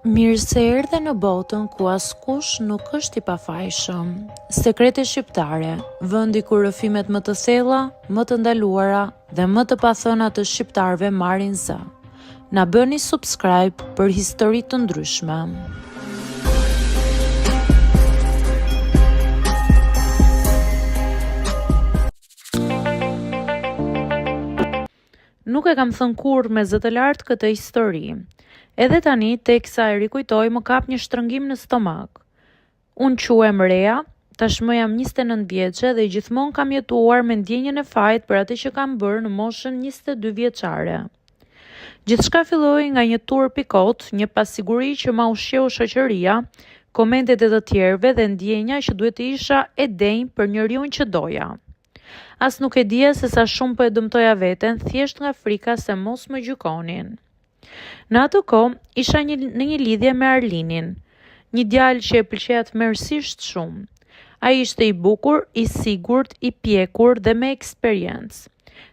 Mirë se erdhe në botën ku askush nuk është i pafajshëm. Sekrete shqiptare, vendi ku rrëfimet më të thella, më të ndaluara dhe më të pathëna të shqiptarëve marrin zë. Na bëni subscribe për histori të ndryshme. Nuk e kam thënë kurrë me zë të lartë këtë histori. Edhe tani, teksa e rikujtoj, më kap një shtrëngim në stomak. Unë quhem Rea, tashmë jam 29 vjeçe dhe gjithmonë kam jetuar me ndjenjën e fajt për atë që kam bërë në moshën 22 vjeçare. Gjithçka filloi nga një turp i kot, një pasiguri që ma ushqeu shoqëria, komentet e të tjerëve dhe ndjenja që duhet të isha e denjë për njeriun që doja. As nuk e dija se sa shumë po e dëmtoja veten, thjesht nga frika se mos më gjykonin. Në atë kohë, isha në një lidhje me Arlinin, një djalë që e pëlqeja tmerrsisht shumë. Ai ishte i bukur, i sigurt, i pjekur dhe me eksperiencë.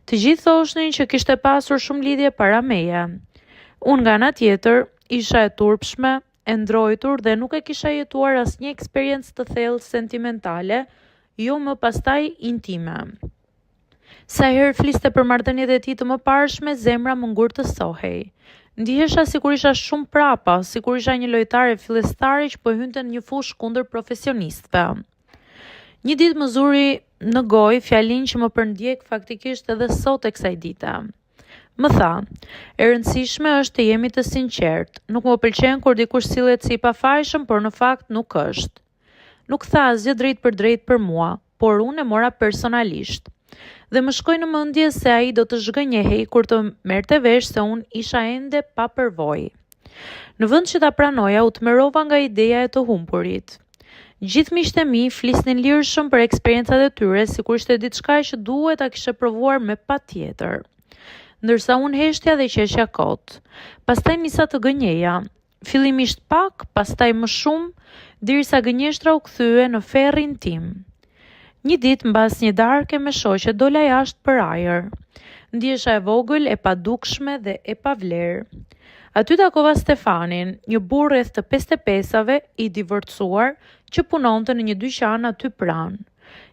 Të gjithë thoshnin që kishte pasur shumë lidhje para meje. Unë nga ana tjetër, isha e turpshme, e ndrojtur dhe nuk e kisha jetuar asnjë eksperiencë të thellë sentimentale, jo më pastaj intime. Sa herë fliste për marrëdhëniet e tij të mëparshme, zemra më ngurtësohej. Ndihesha sikur isha shumë prapa, sikur isha një lojtare fillestare që po hynte në një fushë kundër profesionistëve. Një ditë më zuri në gojë fjalinë që më përndjek faktikisht edhe sot e kësaj dite. Më tha, e rëndësishme është të jemi të sinqertë. Nuk më pëlqen kur dikush sillet si i pafajshëm, por në fakt nuk është. Nuk tha asgjë drejt për mua, por unë e mora personalisht. Dhe më shkoi në mendje se ai do të zhgënjehej kur të merrte vesh se unë isha ende pa përvojë. Në vend që ta pranoja, u tmerrova nga ideja e të humburit. Gjithë miqtë e mi flisnin lirshëm për eksperiencat e tyre, sikur ishte diçka që duhet ta kishe provuar me patjetër. Ndërsa unë heshtja dhe qeshja kot. Pastaj nisa të gënjeja, fillimisht pak, pastaj më shumë, derisa gënjeshtra u kthye në ferrin tim. Një ditë mbas një darke me shoqe dola jashtë për ajër. Ndjesha e vogël, e padukshme dhe e pavlerë. Aty takova Stefanin, një burrë rreth të 55-ave, i divorcuar, që punonte në një dyqan aty pranë.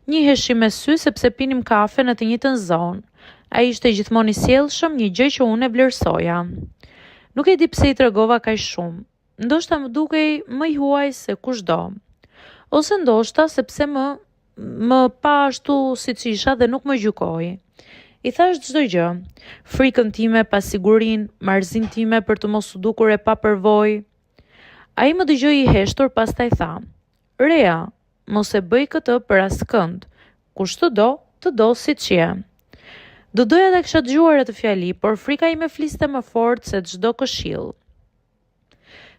Njiheshim me sy sepse pinim kafe në të njëjtën zonë. Ai ishte gjithmonë i sjellshëm, një gjë që unë e vlerësoja. Nuk e di pse i tregova kaq shumë. Ndoshta më dukej më i huaj se kushdo. Ose ndoshta sepse më pa ashtu si që isha dhe nuk më gjykoi. I thash çdo gjë, frikën time, pasigurinë, marrëzinë time për të mos u dukur e papërvojë. Ai më dëgjoi i heshtur, pastaj tha: "Rea, mos e bëj këtë për askënd. Kush të do siç je." Do doja ta kisha dëgjuar atë fjali, por frika ime fliste më fort se çdo këshill.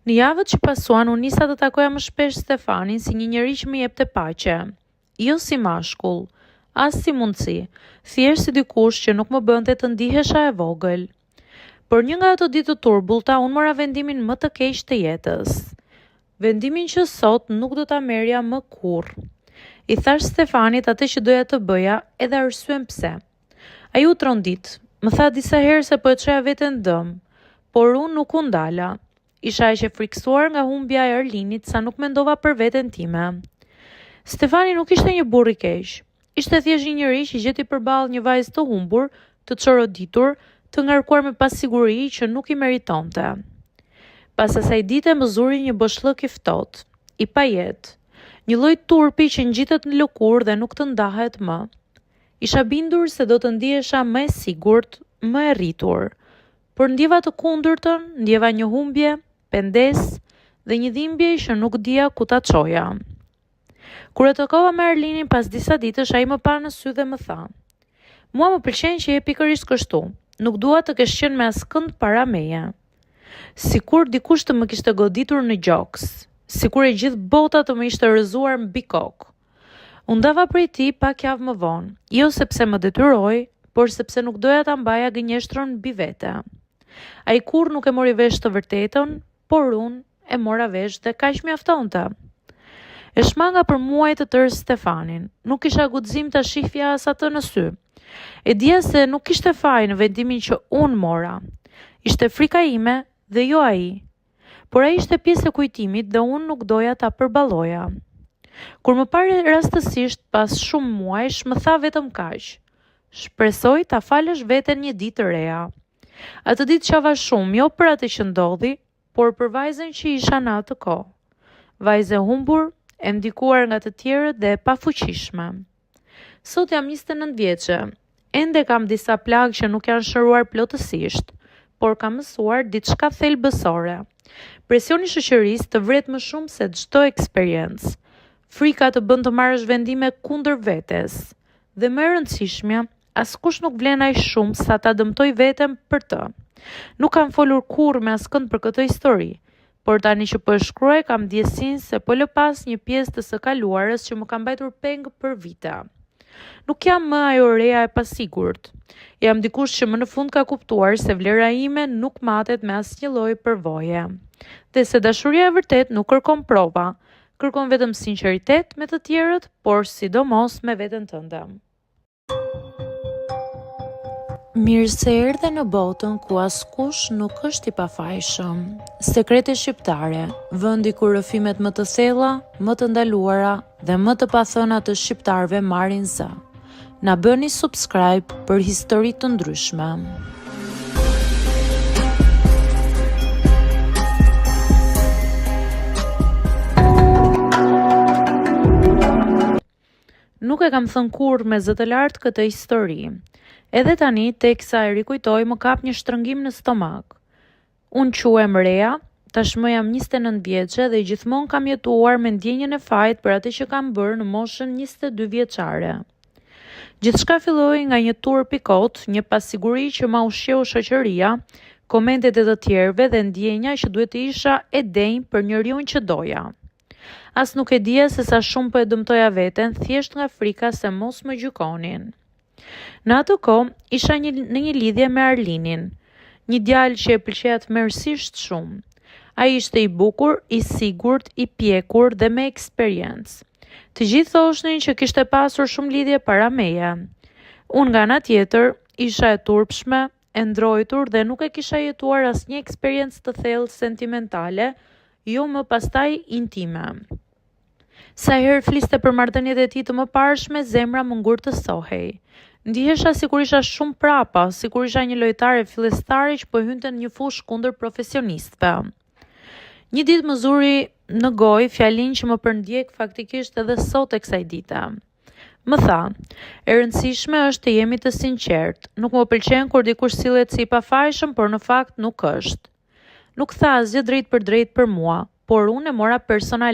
Në javët që pasuan, unë nisa të takoja më shpesh Stefanin si një njeri që më jepte paqe. Jo si mashkull, as si mundësi, thjesht si dikush që nuk më bënte të ndihesha e vogël. Por një nga ato ditë të turbullta, unë mora vendimin më të keq të jetës. Vendimin që sot nuk do ta merrja më kurrë. I thash Stefanit atë që doja të bëja, edhe arsyen pse. Ai u trondit, më tha disa herë se po e çoja veten dëm, por unë nuk u ndala. Isha aq e friksuar nga humbja e Arlinit sa nuk mendova për veten time. Stefani nuk ishte një burr i keq. Ishte thjesht një njeri që gjeti përballë një vajzë të humbur, të çoroditur, të ngarkuar me pasiguri që nuk i meritonte. Pas asaj dite më zuri një boshllëk i ftohtë, i pajet, një lloj turpi që ngjitet në lëkurë dhe nuk të ndahet më. Isha bindur se do të ndihesha më e sigurt, më e rritur, por ndjeva të kundërtën, ndjeva një humbje, pendes dhe një dhimbje që nuk dija ku ta çoja. Kur e takova me Arlinin pas disa ditësh, ai më pa në sy dhe më tha: "Mua më pëlqen që je pikërisht kështu. Nuk dua të kesh qenë me askënd para meje." Sikur dikush të më kishte goditur në gjoks, sikur e gjithë bota të më ishte rrëzuar mbi kokë. U ndava prej tij pak javë më vonë, jo sepse më detyroi, por sepse nuk doja ta mbaja gënjeshtrën mbi vete. Ai kurrë nuk e mori vesh të vërtetën, por unë e mora vesh dhe kaq mjaftonte. E shmanga për muaj të tërë Stefanin. Nuk kisha guxim ta shihja as atë në sy. E dija se nuk kishte faj në vendimin që unë mora. Ishte frika ime dhe jo ai. por ai ishte pjesë e kujtimit dhe unë nuk doja ta përballoja. Kur më pare rastësisht pas shumë muajsh, më tha vetëm kaq: "Shpresoj ta falësh veten një ditë të reja." Atë ditë qava shumë, jo për atë që ndodhi, por për vajzën që isha në atë kohë. Vajzë e humbur, e ndikuar nga të tjerët dhe e pafuqishme. Sot jam 29 vjeçe. Ende kam disa plagë që nuk janë shëruar plotësisht, por kam mësuar diçka thelbësore. Presioni i shoqërisë të vret më shumë se çdo eksperiencë. Frika të bën të marrësh vendime kundër vetes. Dhe më e rëndësishmja, askush nuk vlen aq shumë sa ta dëmtoj veten për të. Nuk kam folur kurrë me askënd për këtë histori, por tani që po e shkruaj kam ndjesinë se po lë pas një pjesë të së kaluarës që më ka mbajtur peng për vite. Nuk jam më ajo reja e pasigurt. Jam dikush që më në fund ka kuptuar se vlera ime nuk matet me asnjë lloj përvoje. Dhe se dashuria e vërtet nuk kërkon prova, kërkon vetëm sinqeritet me të tjerët, por sidomos me veten tënde. Mirë se erdhe në botën ku askush nuk është i pafajshëm. Sekrete shqiptare, vendi ku rrëfimet më të thella, më të ndaluara dhe më të pathëna të shqiptarëve marrin zë. Na bëni subscribe për histori të ndryshme. Nuk e kam thënë kurrë me zë të lartë këtë histori. Edhe tani, teksa e rikujtoj, më kap një shtrëngim në stomak. Unë quhem Rea, tashmë jam 29 vjeçe dhe gjithmonë kam jetuar me ndjenjën e fajt për atë që kam bërë në moshën 22 vjeçare. Gjithçka filloi nga një turp i kot, një pasiguri që ma ushqeu shoqëria, komentet e të tjerëve dhe ndjenja që duhet të isha e denjë për njeriun që doja. As nuk e dija se sa shumë po e dëmtoja veten, thjesht nga frika se mos më gjykonin. Në atë kohë isha në një lidhje me Arlinin, një djalë që e pëlqeja tmerrsisht shumë. Ai ishte i bukur, i sigurt, i pjekur dhe me eksperiencë. Të gjithë thoshnin që kishte pasur shumë lidhje para meje. Unë nga ana tjetër isha e turpshme, e ndrojtur dhe nuk e kisha jetuar asnjë eksperiencë të thellë sentimentale, jo më pastaj intime. Sa herë fliste për marrëdhëniet e tij të mëparshme, zemra më ngurtësohej. Ndihesha sikur isha shumë prapa, sikur isha një lojtare fillestare që po hynte në një fushë kundër profesionistëve. Një ditë më zuri në gojë fjalinë që më përndjek faktikisht edhe sot e kësaj dite. Më tha: "E rëndësishme është të jemi të sinqertë. Nuk më pëlqen kur dikush sillet si i pafajshëm, por në fakt nuk është." Nuk tha asgjë drejt për drejt për mua, por unë e mora personalisht.